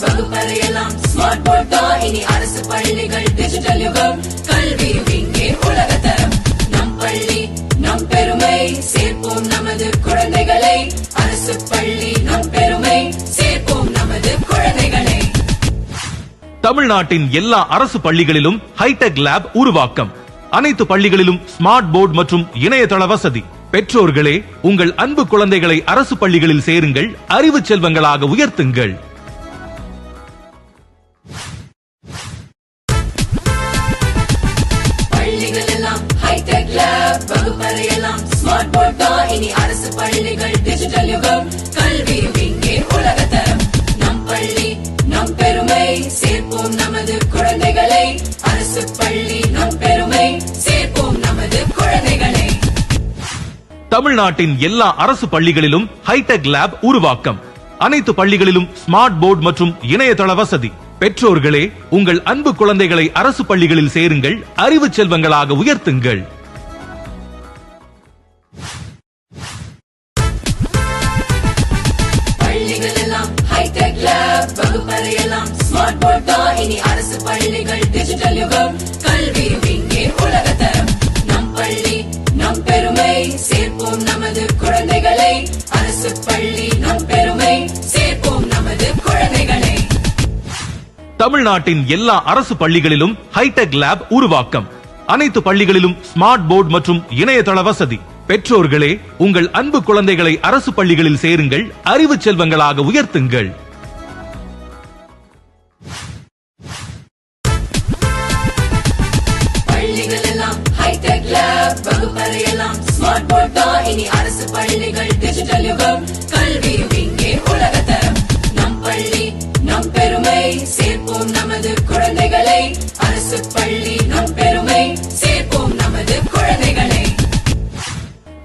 வகுப்பறையெல்லாம் smart board தான். இனி அரசு பள்ளிகள் டிஜிட்டல் யுகம். கல்வியும் இங்கே உலகத்தரம். நம் பள்ளி நம் பெருமை, சேர்ப்போம் நமது குழந்தைகளை. அரசு பள்ளி நம் பெருமை, சேர்ப்போம் நமது குழந்தைகளை. தமிழ்நாட்டின் எல்லா அரசு பள்ளிகளிலும் ஹைடெக் லேப் உருவாக்கம். அனைத்து பள்ளிகளிலும் ஸ்மார்ட் போர்டு மற்றும் இணையதள வசதி. பெற்றோர்களே, உங்கள் அன்பு குழந்தைகளை அரசு பள்ளிகளில் சேருங்கள், அறிவு செல்வங்களாக உயர்த்துங்கள். பள்ளிகள் எல்லாம் ஹைடெக் லேப், வகுப்பறையெல்லாம் ஸ்மார்ட் போர்ட் தான். இனி அரசு பள்ளிகள் டிஜிட்டல் யுகம். கல்வியும் இங்கே உலகத்தரம். நம் பள்ளி நம் பெருமை, சேர்ப்போம் நமது குழந்தைகளை. அரசு பள்ளி நம் பெருமை, சேர்ப்போம் நமது குழந்தைகளை. தமிழ்நாட்டின் எல்லா அரசு பள்ளிகளிலும் ஹைடெக் லேப் உருவாக்கம். அனைத்து பள்ளிகளிலும் ஸ்மார்ட் போர்டு மற்றும் இணையதள வசதி. பெற்றோர்களே, உங்கள் அன்பு குழந்தைகளை அரசு பள்ளிகளில் சேருங்கள், அறிவு செல்வங்களாக உயர்த்துங்கள். பள்ளிகள் எல்லாம் ஹைடெக் லேப், வகுப்பறையெல்லாம் ஸ்மார்ட் போர்ட் தான். இனி அரசு பள்ளிகள் டிஜிட்டல் யுகம். கல்வியும் இங்கே உலகத்தரம். நம் பள்ளி நம் பெருமை, சேர்ப்போம் நமது குழந்தைகளை. அரசு பள்ளி நம் பெருமை, சேர்ப்போம் நமது குழந்தைகளை. தமிழ்நாட்டின் எல்லா அரசு பள்ளிகளிலும் ஹைடெக் லேப் உருவாக்கம். அனைத்து பள்ளிகளிலும் ஸ்மார்ட் போர்டு மற்றும் இணையதள வசதி. பெற்றோர்களே, உங்கள் அன்பு குழந்தைகளை அரசு பள்ளிகளில் சேருங்கள், அறிவு செல்வங்களாக உயர்த்துங்கள். பள்ளிகள் எல்லாம் ஹைடெக் லேப், வகுப்பறையெல்லாம் ஸ்மார்ட் போர்ட் தான். இனி அரசு பள்ளிகள் டிஜிட்டல் யுகம். கல்வியும் இங்கே உலகத்தரம். நம் பள்ளி நம் பெருமை, சேர்ப்போம் நமது குழந்தைகளை. அரசு பள்ளி நம் பெருமை, சேர்ப்போம் நமது குழந்தைகளை.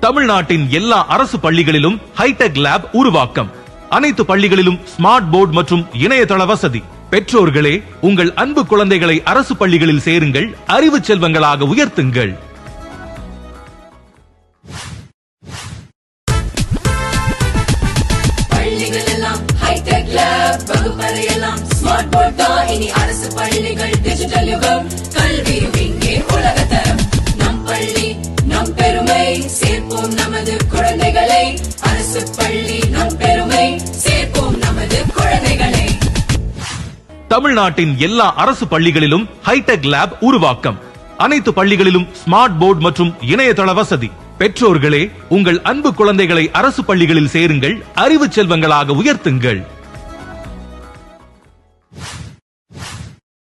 தமிழ்நாட்டின் எல்லா அரசு பள்ளிகளிலும் ஹைடெக் லேப் உருவாக்கம். அனைத்து பள்ளிகளிலும் ஸ்மார்ட் போர்டு மற்றும் இணையதள வசதி. பெற்றோர்களே, உங்கள் அன்பு குழந்தைகளை அரசு பள்ளிகளில் சேருங்கள், அறிவு செல்வங்களாக உயர்த்துங்கள். பள்ளிகள் எல்லாம் ஹைடெக் லேப், வகுப்பறையெல்லாம் ஸ்மார்ட் போர்ட் தான். இனி அரசு பள்ளிகள் டிஜிட்டல் யுகம். கல்வியும் இங்கே உலகத்தரம். நம் பள்ளி நம் பெருமை, சேர்ப்போம் நமது குழந்தைகளை. அரசு பள்ளி நம் பெருமை, சேர்ப்போம் நமது குழந்தைகளை. தமிழ்நாட்டின் எல்லா அரசு பள்ளிகளிலும் ஹைடெக் லேப் உருவாக்கம். அனைத்து பள்ளிகளிலும் ஸ்மார்ட் போர்டு தான். இனி அரசு பள்ளிகளில் சேருங்கள், அறிவு செல்வங்களாக உயர்த்துங்கள். பள்ளிகள் எல்லாம் ஹைடெக் லேப், வகுப்பறையெல்லாம் ஸ்மார்ட் போர்ட் தான். இனி அரசு பள்ளிகள் டிஜிட்டல் யுகம். கல்வியும் இங்கே உலகத்தரம். நம் பள்ளி நம் பெருமை, சேர்ப்போம் நமது குழந்தைகளை. அரசு பள்ளி நம் பெருமை, சேர்ப்போம் நமது குழந்தைகளை. தமிழ்நாட்டின் எல்லா அரசு பள்ளிகளிலும் ஹைடெக் லேப் உருவாக்கம். அனைத்து பள்ளிகளிலும் ஸ்மார்ட் போர்டு மற்றும் இணையதள வசதி. பெற்றோர்களே, உங்கள் அன்பு குழந்தைகளை அரசு பள்ளிகளில் சேருங்கள், அறிவு செல்வங்களாக உயர்த்துங்கள்.